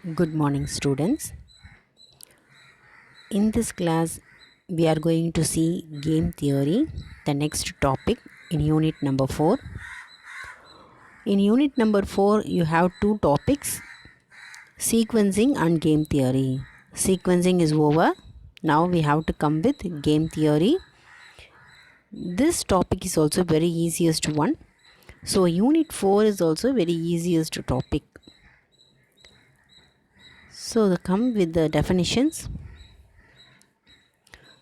Good morning, students. In this class, we are going to see game theory, the next topic in unit number 4. In unit number 4, you have two topics, sequencing and game theory. Sequencing is over. Now we have to come with game theory. This topic is also very easiest one. So unit 4 is also very easiest topic. So come with the definitions.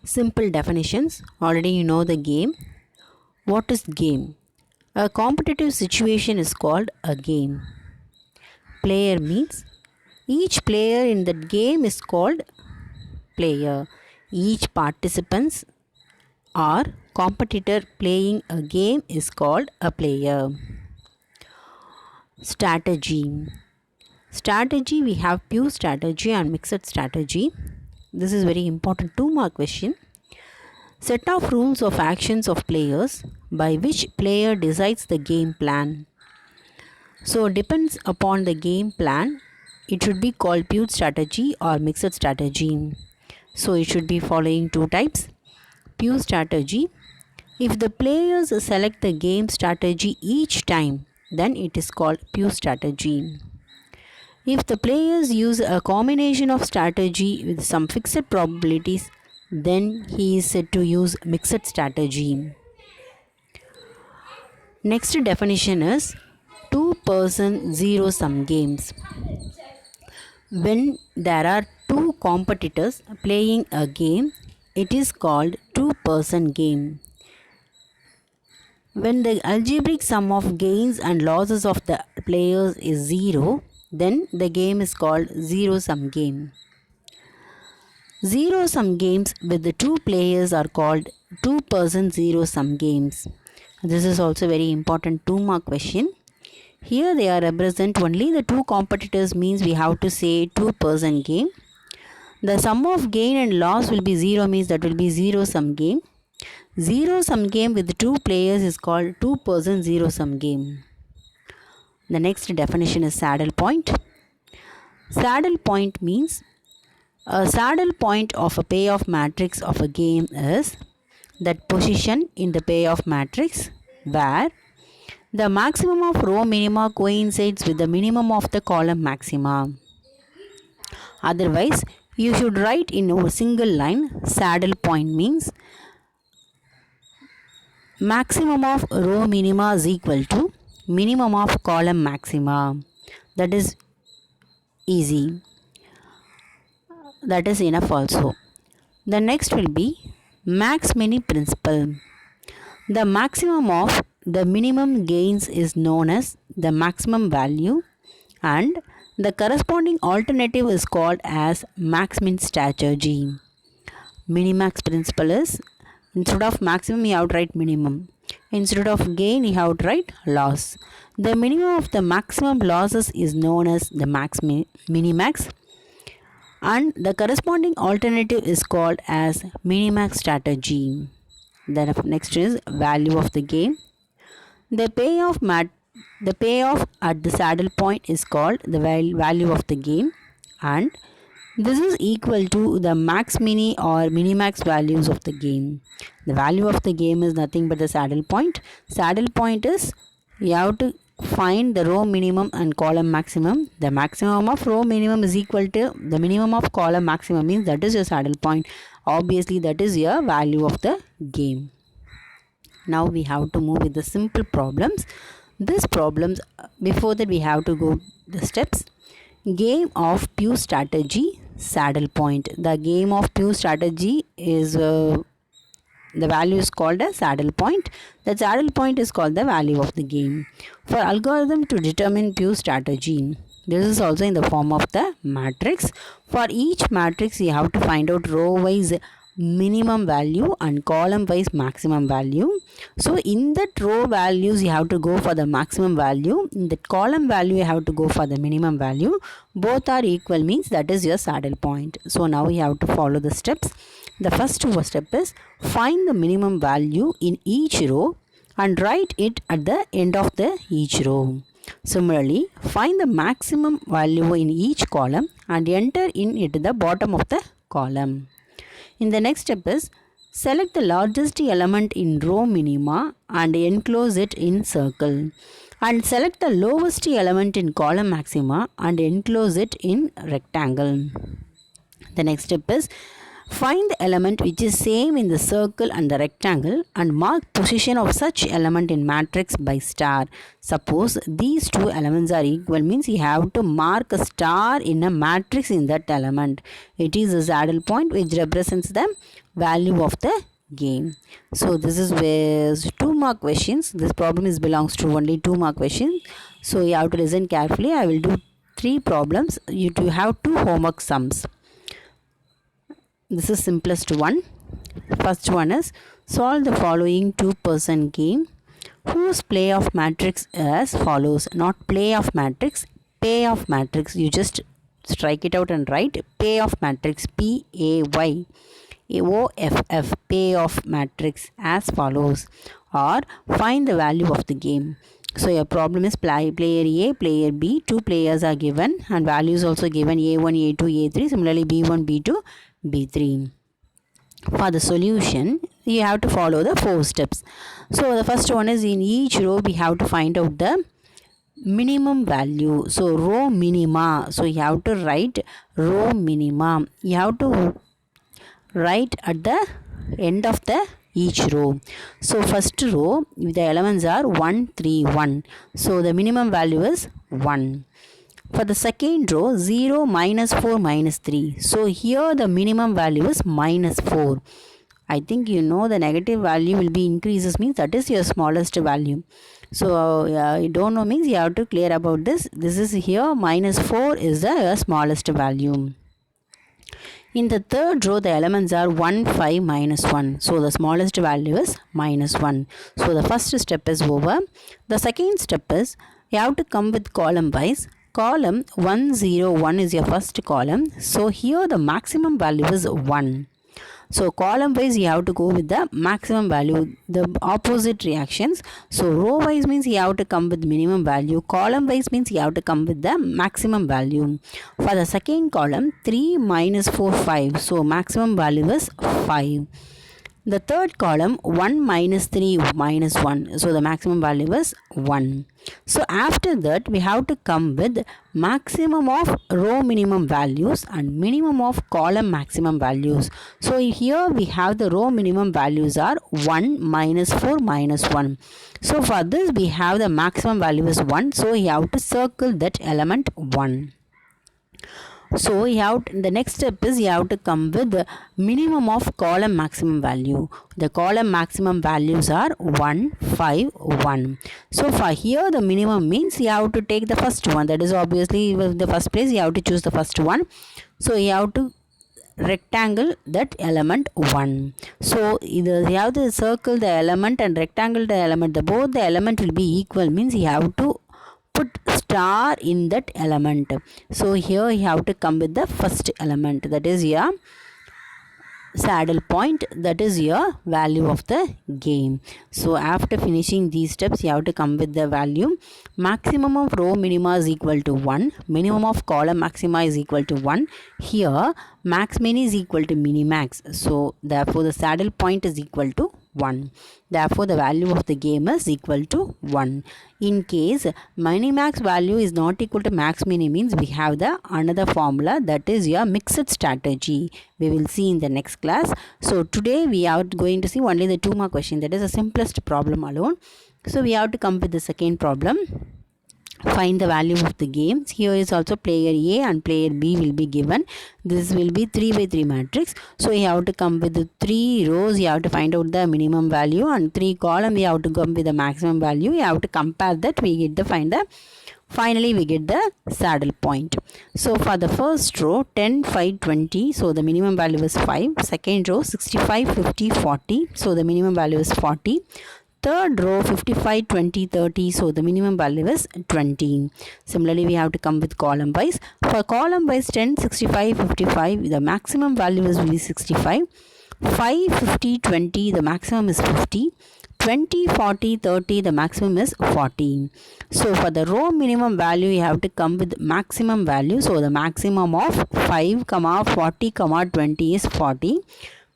Simple definitions. Already you know the game. What is game? A competitive situation is called a game. Player means each player in that game is called player. Each participants or competitor playing a game is called a player. Strategy. Strategy, we have pure strategy and mixed strategy. This is very important 2-mark question. Set of rules of actions of players by which player decides the game plan. So depends upon the game plan, it should be called pure strategy or mixed strategy. So it should be following two types. Pure strategy. If the players select the game strategy each time, then it is called pure strategy. If the players use a combination of strategy with some fixed probabilities, then he is said to use mixed strategy. Next definition is two-person zero-sum games. When there are two competitors playing a game, it is called two-person game. When the algebraic sum of gains and losses of the players is zero, then the game is called zero-sum game. Zero-sum games with the two players are called two-person zero-sum games. This is also very important 2-mark question. Here they are represent only the two competitors, means we have to say two-person game. The sum of gain and loss will be 0, means that will be zero-sum game. Zero-sum game with two players is called two-person zero-sum game. The next definition is saddle point. Saddle point means a saddle point of a payoff matrix of a game is that position in the payoff matrix where the maximum of row minima coincides with the minimum of the column maxima. Otherwise, you should write in a single line, saddle point means maximum of row minima is equal to minimum of column maxima. That is easy. That is enough also. The next will be max mini principle. The maximum of the minimum gains is known as the maximum value and the corresponding alternative is called as max min strategy. Minimax principle is instead of maximum you have to write minimum. Instead of gain you have to write loss. The minimum of the maximum losses is known as the minimax and the corresponding alternative is called as minimax strategy. Then next is value of the game. The payoff at the saddle point is called the value of the game and this is equal to the max mini or minimax values of the game. The value of the game is nothing but the saddle point. Saddle point is you have to find the row minimum and column maximum. The maximum of row minimum is equal to the minimum of column maximum, means that is your saddle point. Obviously that is your value of the game. Now we have to move with the simple problems. These problems, before that we have to go the steps. Game of pure strategy, saddle point. The game of pure strategy is the value is called a saddle point. The saddle point is called the value of the game. For algorithm to determine pure strategy, this is also in the form of the matrix. For each matrix you have to find out row wise minimum value and column wise maximum value. So in that row values you have to go for the maximum value. In the column value you have to go for the minimum value. Both are equal, means that is your saddle point. So now we have to follow the steps. The first step is find the minimum value in each row and write it at the end of each row. Similarly, find the maximum value in each column and enter in it the bottom of the column. In the next step is select the largest element in row minima and enclose it in circle. And select the lowest element in column maxima and enclose it in rectangle. The next step is find the element which is same in the circle and the rectangle and mark position of such element in matrix by star. Suppose these two elements are equal means you have to mark a star in a matrix in that element. It is a saddle point which represents the value of the game. So this is where 2 mark questions. This problem is belongs to only 2 mark questions. So you have to listen carefully. I will do 3 problems. You to have 2 homework sums. This is simplest one. First one is solve the following 2-person game whose play of matrix as follows. Not play of matrix, pay of matrix. You just strike it out and write pay of matrix, P-A-Y. OFF, pay of matrix as follows, or find the value of the game. So your problem is player A, player B, 2 players are given and values also given A1, A2, A3, similarly B1, B2, B3. For the solution, you have to follow the 4 steps. So the first one is in each row we have to find out the minimum value. So row minima. So you have to write row minima. You have to write at the end of the each row. So first row the elements are 1, 3, 1. So the minimum value is 1. For the second row 0, -4, -3. So here the minimum value is -4. I think you know the negative value will be increases means that is your smallest value. So you don't know means you have to clear about this. This is here -4 is the smallest value. In the third row, the elements are 1, 5, -1. So the smallest value is -1. So the first step is over. The second step is you have to come with column wise. Column 1, 0, 1 is your first column. So here the maximum value is 1. So column wise you have to go with the maximum value, the opposite reactions. So row wise means you have to come with minimum value. Column wise means you have to come with the maximum value. For the second column 3, -4, 5. So maximum value is 5. The third column 1, -3, -1. So the maximum value is 1. So after that we have to come with maximum of row minimum values and minimum of column maximum values. So here we have the row minimum values are 1, -4, -1. So for this we have the maximum value is 1. So you have to circle that element 1. So the next step is you have to come with the minimum of column maximum value. The column maximum values are 1, 5, 1. So for here the minimum means you have to take the first one. That is obviously the first place you have to choose the first one. So you have to rectangle that element 1. So either you have to circle the element and rectangle the element. Both the element will be equal means you have to put star in that element. So here you have to come with the first element, that is your saddle point, that is your value of the game. So after finishing these steps you have to come with the value. Maximum of row minima is equal to 1, minimum of column maxima is equal to 1. Here max min is equal to minimax, so therefore the saddle point is equal to 1. Therefore the value of the game is equal to 1. In case minimax value is not equal to max min means we have the another formula, that is your mixed strategy. We will see in the next class. So today we are going to see only the 2 mark question, that is the simplest problem alone. So we have to come with the second problem. Find the value of the game. Here is also player A and player B will be given. This will be 3 by 3 matrix. So you have to come with the 3 rows. You have to find out the minimum value, and 3 column you have to come with the maximum value. You have to compare that. We get the finally we get the saddle point. So for the first row 10, 5, 20. So the minimum value is 5. Second row 65, 50, 40. So the minimum value is 40. Third row 55, 20, 30. So the minimum value is 20. Similarly we have to come with column wise. For column wise 10, 65, 55. The maximum value is 65. 5, 50, 20. The maximum is 50. 20, 40, 30, the maximum is 40. So for the row minimum value, you have to come with maximum value. So the maximum of 5, 40, 20 is 40.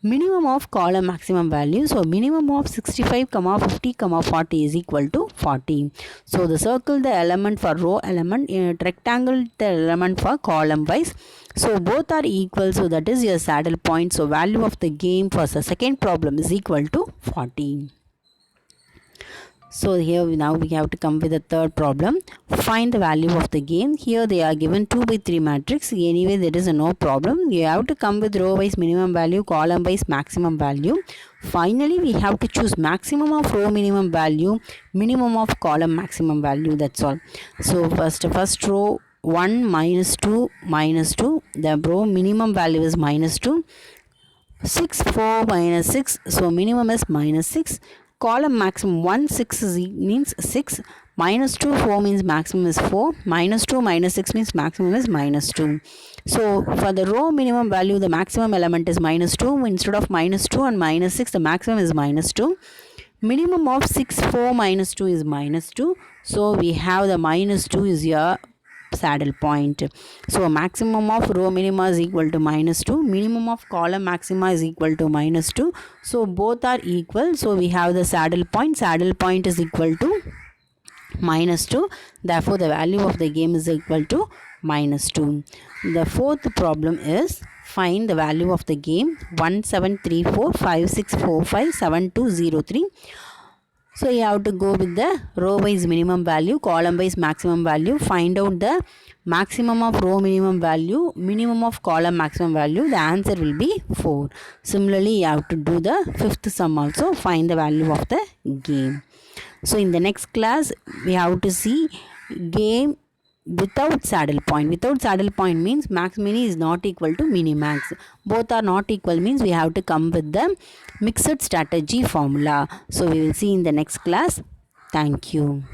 Minimum of column maximum value. So minimum of 65, 50, 40 is equal to 40. So the circle the element for row element, rectangle the element for column wise. So both are equal. So that is your saddle point. So value of the game for the second problem is equal to 40. So here now we have to come with the third problem. Find the value of the game. Here they are given 2 by 3 matrix. Anyway, there is no problem. You have to come with row wise minimum value, column wise maximum value. Finally, we have to choose maximum of row minimum value, minimum of column maximum value. That's all. So first row 1 minus 2 minus 2. The row minimum value is minus 2. 6, 4 minus 6. So minimum is minus 6. Column maximum 1, 6 means 6. Minus 2, 4 means maximum is 4. Minus 2, minus 6 means maximum is minus 2. So for the row minimum value, the maximum element is minus 2. Instead of minus 2 and minus 6, the maximum is minus 2. Minimum of 6, 4 minus 2 is minus 2. So we have the minus 2 is your saddle point. So maximum of row minima is equal to minus 2. Minimum of column maxima is equal to minus 2. So both are equal. So we have the saddle point. Saddle point is equal to minus 2. Therefore the value of the game is equal to minus 2. The fourth problem is find the value of the game 173456457203. So you have to go with the row wise minimum value, column wise maximum value. Find out the maximum of row minimum value, minimum of column maximum value. The answer will be 4. Similarly, you have to do the fifth sum also. Find the value of the game. So in the next class, we have to see game without saddle point. Without saddle point means max mini is not equal to mini max. Both are not equal means we have to come with the mixed strategy formula. So we will see in the next class. Thank you.